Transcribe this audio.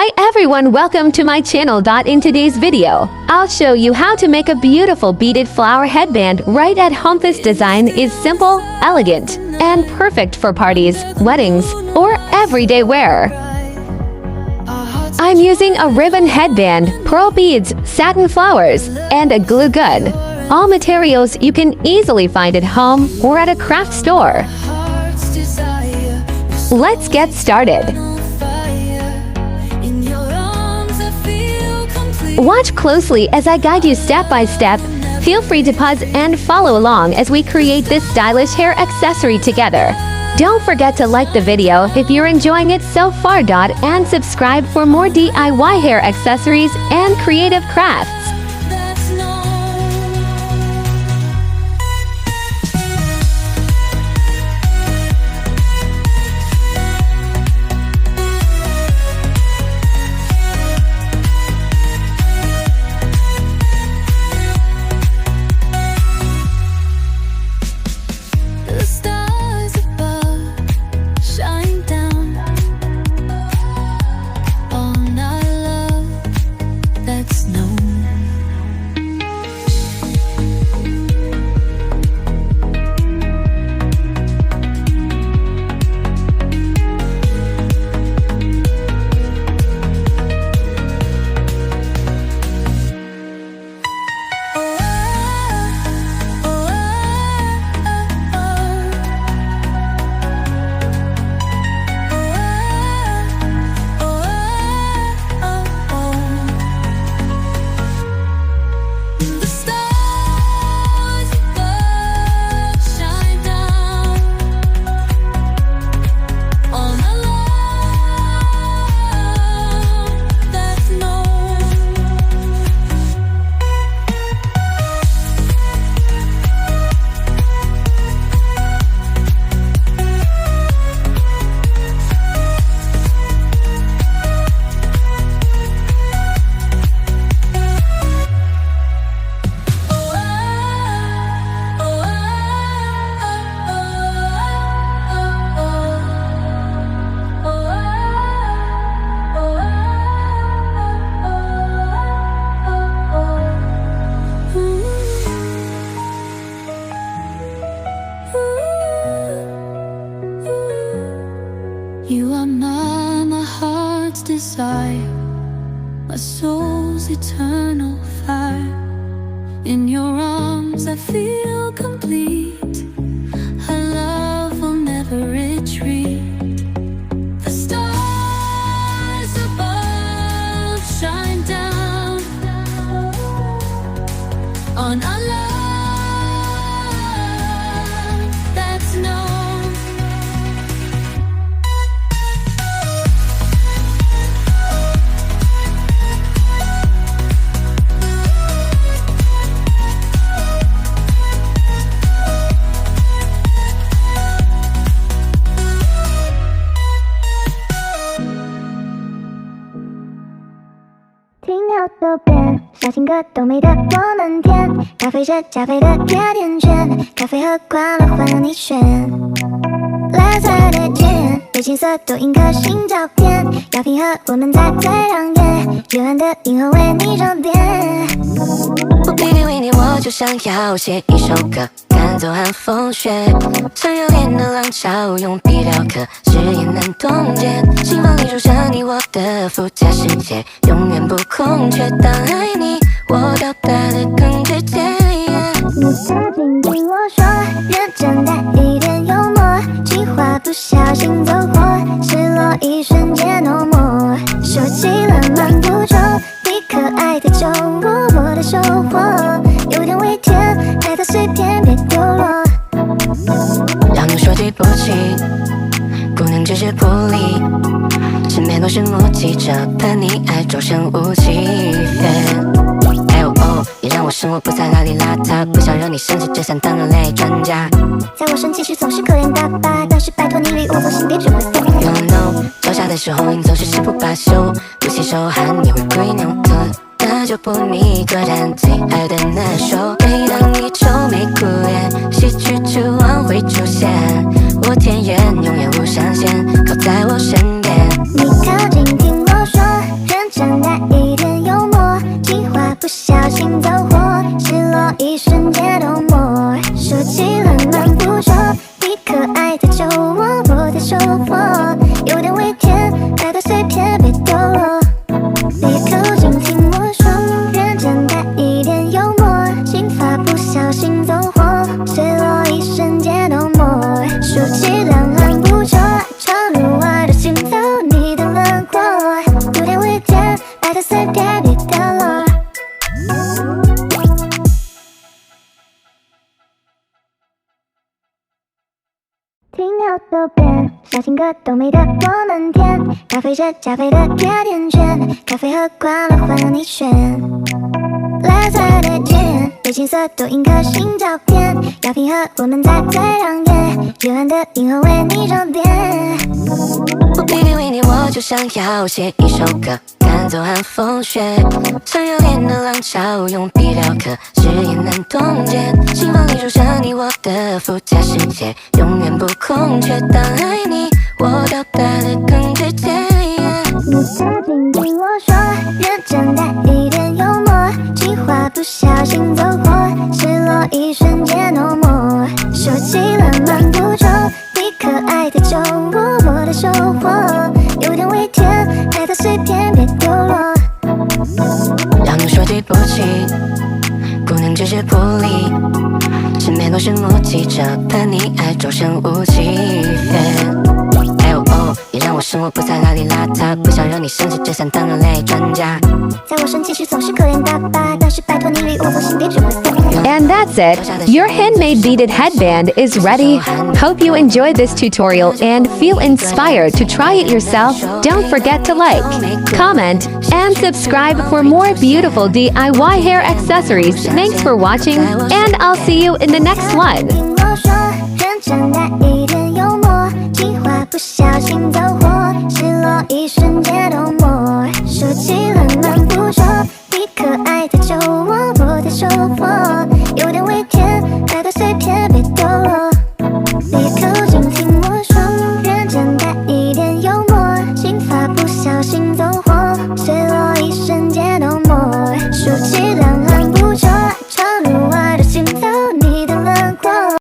Hi everyone, welcome to my channel. In today's video, I'll show you how to make a beautiful beaded flower headband right at home. This design is simple, elegant, and perfect for parties, weddings, or everyday wear. I'm using a ribbon headband, pearl beads, satin flowers, and a glue gun. All materials you can easily find at home or at a craft store. Let's get started. Watch closely as I guide you step by step. Feel free to pause and follow along as we create this stylish hair accessory together. Don't forget to like the video if you're enjoying it so far. And subscribe for more DIY hair accessories and creative crafts. You are my heart's desire, my soul's eternal fire. In your arms I feel complete. Our love will never retreat. The stars above shine down on our love that's known.听好多遍，小情歌都美得我们甜，咖啡是加菲的甜甜圈，咖啡和快乐换你选。蓝色的天，对青色多印颗星照片，要拼合我们才最亮眼，幽暗的银河为你装点。不必定为你，我就想要写一首歌，赶走寒风雪，想要恋的浪潮，用笔雕刻，誓言难冻结，心房里住着你我的附加世界，永远不空缺。当爱你，我表达的更直接。你曾经对我说，认真带一点幽默，计划不小心走火，失落一瞬间no more，收起了漫不中，你可爱的酒窝，我的收获，有点微甜，爱它随便别丢落。让我说对不起，姑娘只是不理，身边都是目击者，把你爱装成武器。也让我生活不再邋里邋遢，不想让你生气，只想当人类专家。在我生气时总是可怜巴巴，但是拜托你离我或性别只会分开。 You know， 脚下的时候你总是誓不罢休，不洗手汗也会归鸟的，那就不你个人最爱的那首。每当你愁眉苦脸，喜剧之王会出现，我天眼永远无上限，靠在我身边。你靠近听我说。右边，小情歌都美得我们甜，咖啡是加菲的甜甜圈，咖啡喝惯了换你选。蓝色的键，对青色多印颗星照片，要拼合我们在最亮眼，夜晚的银河为你装点。不必定为你，我就想要写一首歌，赶走寒风雪，想要恋的浪潮，用笔雕刻，誓言难冻结，心房里住着你我的附加世界，永远不空缺。当爱你，我表达的更直接。你曾经对我说，认真带一点幽默，计划不小心走火，失落一瞬间no more，收起了漫步中你可爱的酒窝，我的收获有点微甜，爱它碎片别丢落。让你说对不起，不能只是不理，身边都是目击者，怕你爱周身无忌。也让我生活不再邋里邋遢，不想让你生气，只想当人类专家。在我生气时总是可怜巴巴，但是拜托你离我或心别只会散。And that's it. Your handmade beaded headband is ready. Hope you enjoyed this tutorial and feel inspired to try it yourself. Don't forget to like, comment, and subscribe for more beautiful DIY hair accessories. Thanks for watching, and I'll see you in the next one.